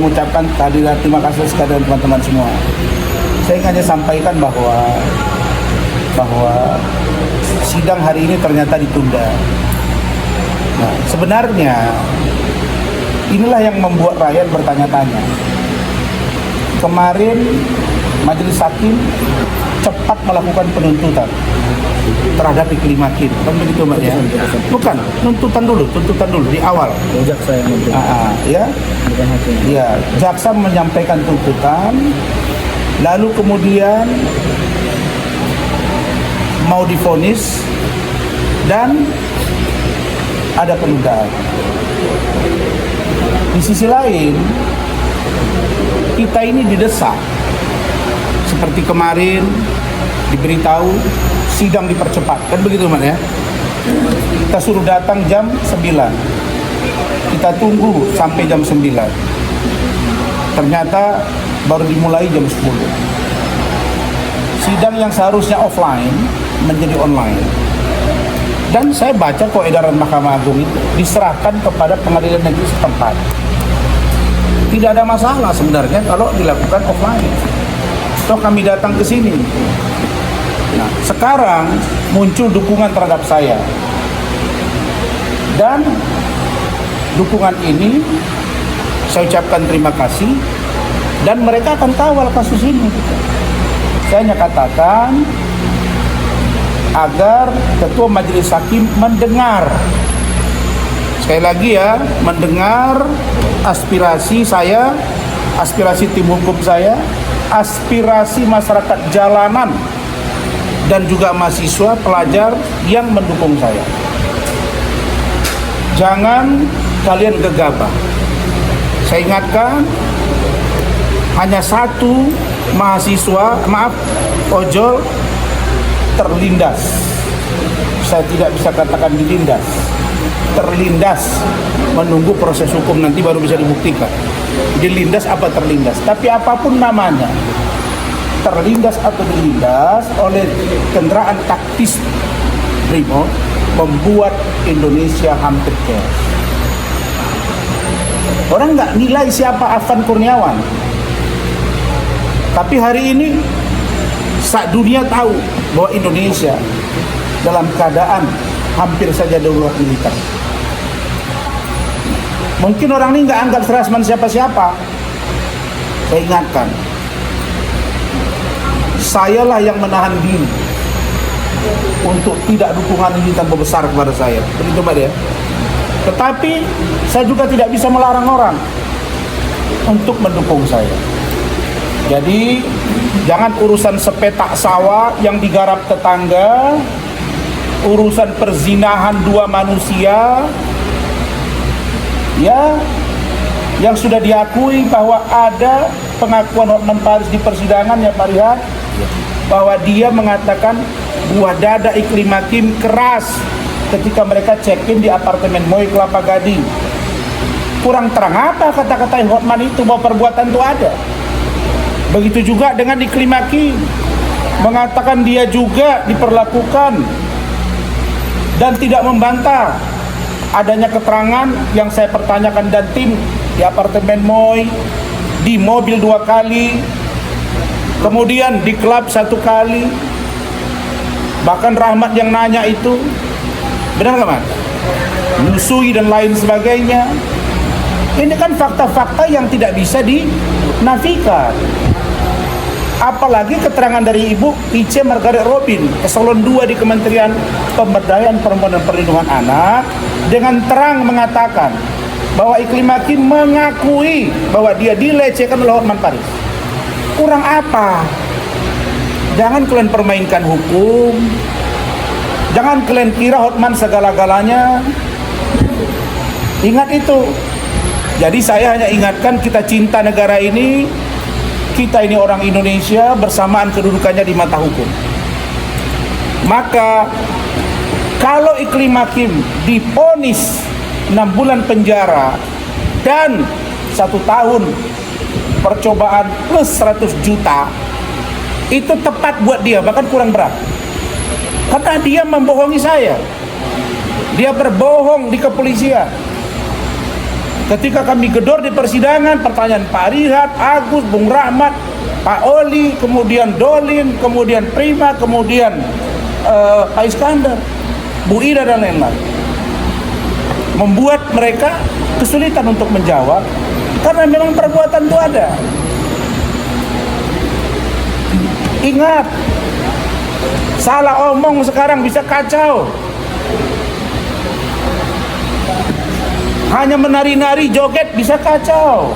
mengucapkan kehadiran terima kasih sekali teman-teman semua. Saya ingin hanya sampaikan bahwa sidang hari ini ternyata ditunda. Nah, sebenarnya inilah yang membuat rakyat bertanya-tanya. Kemarin Majelis Hakim cepat melakukan penuntutan terhadap Iklim Hakim, kan begitu Mbak ya? Bukan, tuntutan dulu di awal. Jaksa yang memberi. Ya, Bukan hakim. ya, jaksa menyampaikan tuntutan, lalu kemudian mau divonis dan ada penundaan. Di sisi lain, kita ini didesak. Seperti kemarin diberitahu sidang dipercepat, kan begitu Mas ya? Kita suruh datang jam 9. Kita tunggu sampai jam 9. Ternyata baru dimulai jam 10. Sidang yang seharusnya offline menjadi online. Dan saya baca kok edaran Mahkamah Agung itu diserahkan kepada pengadilan negeri setempat. Tidak ada masalah sebenarnya kalau dilakukan offline. Toh kami datang ke sini. Nah, sekarang muncul dukungan terhadap saya. Dan dukungan ini saya ucapkan terima kasih dan mereka akan kawal kasus ini. Saya hanya katakan agar Ketua Majelis Hakim mendengar, sekali lagi ya, mendengar aspirasi saya, aspirasi tim hukum saya, aspirasi masyarakat jalanan dan juga mahasiswa pelajar yang mendukung saya. Jangan kalian gegabah. Saya ingatkan, hanya satu mahasiswa, ojol terlindas. Saya tidak bisa katakan dilindas. Terlindas, menunggu proses hukum nanti baru bisa dibuktikan. Dilindas apa terlindas? Tapi apapun namanya, terlindas atau dilindas oleh kendaraan taktis Brimob, membuat Indonesia hampir chaos. Orang nggak nilai siapa Afan Kurniawan, tapi hari ini saat dunia tahu bahwa Indonesia dalam keadaan hampir saja darurat militer. Mungkin orang ini nggak anggap Rasman siapa-siapa. Saya ingatkan, sayalah yang menahan diri untuk tidak dukungan ini tambah besar kepada saya. Begitu Mbak ya. Tetapi saya juga tidak bisa melarang orang untuk mendukung saya. Jadi jangan urusan sepetak sawah yang digarap tetangga, urusan perzinahan dua manusia, ya, yang sudah diakui bahwa ada pengakuan Hotman Paris di persidangan ya Pak Rihat, bahwa dia mengatakan buah dada Iklim Hakim keras ketika mereka check-in di apartemen Moy Kelapa Gading. Kurang terang apa kata-kata Hotman itu bahwa perbuatan itu ada. Begitu juga dengan Iklim Hakim, mengatakan dia juga diperlakukan dan tidak membantah adanya keterangan yang saya pertanyakan dan tim di apartemen Moy, di mobil 2 kali, kemudian di klub 1 kali, bahkan Rahmat yang nanya itu, benar nggak Mas? Nyusui dan lain sebagainya. Ini kan fakta-fakta yang tidak bisa dinafikan. Apalagi keterangan dari Ibu Ice Margaret Robin, eselon 2 di Kementerian Pemberdayaan Perempuan dan Perlindungan Anak, dengan terang mengatakan bahwa Iklim Hakim mengakui bahwa dia dilecehkan oleh Hotman Paris. Kurang apa? Jangan kalian permainkan hukum. Jangan kalian kira Hotman segala-galanya. Ingat itu. Jadi saya hanya ingatkan, kita cinta negara ini. Kita ini orang Indonesia bersamaan kedudukannya di mata hukum. Maka kalau Iklim Hakim divonis 6 bulan penjara dan 1 tahun percobaan plus 100 juta, itu tepat buat dia, bahkan kurang berat. Karena dia membohongi saya. Dia berbohong di kepolisian. Ketika kami gedor di persidangan, pertanyaan Pak Rihat, Agus, Bung Rahmat, Pak Oli, kemudian Dolin, kemudian Prima, kemudian Pak Iskandar, Bu Ida dan lain-lain, membuat mereka kesulitan untuk menjawab karena memang perbuatan itu ada. Ingat, salah omong sekarang bisa kacau. Hanya menari-nari, joget bisa kacau.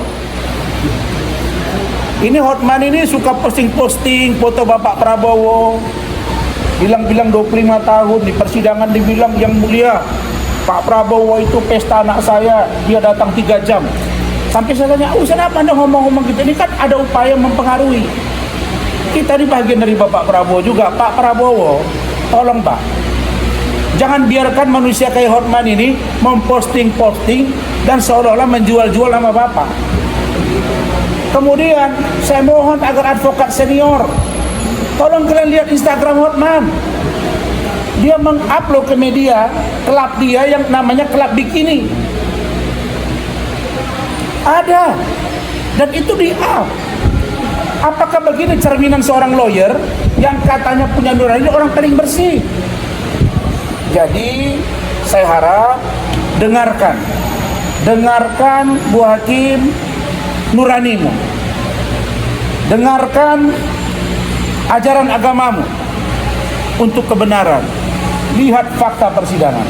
Ini Hotman ini suka posting-posting foto Bapak Prabowo, bilang-bilang 25 tahun, di persidangan dibilang yang mulia Pak Prabowo itu pesta anak saya, dia datang 3 jam. Sampai saya tanya, kenapa Anda ngomong-ngomong gitu? Ini kan ada upaya mempengaruhi. Kita ini bagian dari Bapak Prabowo juga. Pak Prabowo, tolong Pak, jangan biarkan manusia kayak Hotman ini memposting-posting dan seolah-olah menjual-jual nama Bapak. Kemudian saya mohon agar advokat senior, tolong kalian lihat Instagram Hotman. Dia mengupload ke media klub dia yang namanya klub bikini. Ada. Dan itu di-up. Apakah begini cerminan seorang lawyer yang katanya punya nurani, orang paling bersih? Jadi saya harap dengarkan Bu Hakim nuranimu, dengarkan ajaran agamamu untuk kebenaran, lihat fakta persidangan.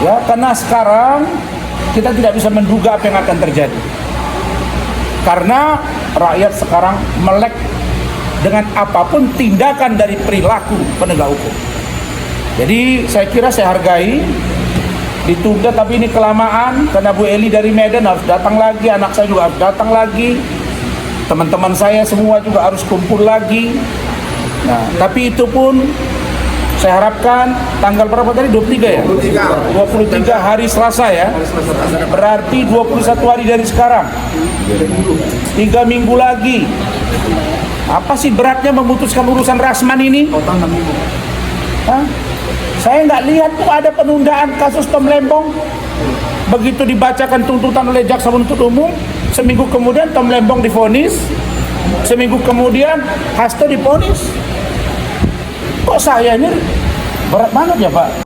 Ya, karena sekarang kita tidak bisa menduga apa yang akan terjadi. Karena rakyat sekarang melek dengan apapun tindakan dari perilaku penegak hukum. Jadi saya kira saya hargai, ditunda tapi ini kelamaan karena Bu Eli dari Medan harus datang lagi, anak saya juga harus datang lagi, teman-teman saya semua juga harus kumpul lagi. Nah, tapi itu pun saya harapkan tanggal berapa tadi? 23 ya? 23 hari Selasa ya. Berarti 21 hari dari sekarang. 3 minggu lagi. Apa sih beratnya memutuskan urusan Rasman ini? Hah? Saya nggak lihat tuh ada penundaan kasus Tom Lembong. Begitu dibacakan tuntutan oleh jaksa penuntut umum, seminggu kemudian Tom Lembong divonis, seminggu kemudian Hasto divonis. Kok saya ini berat banget ya Pak?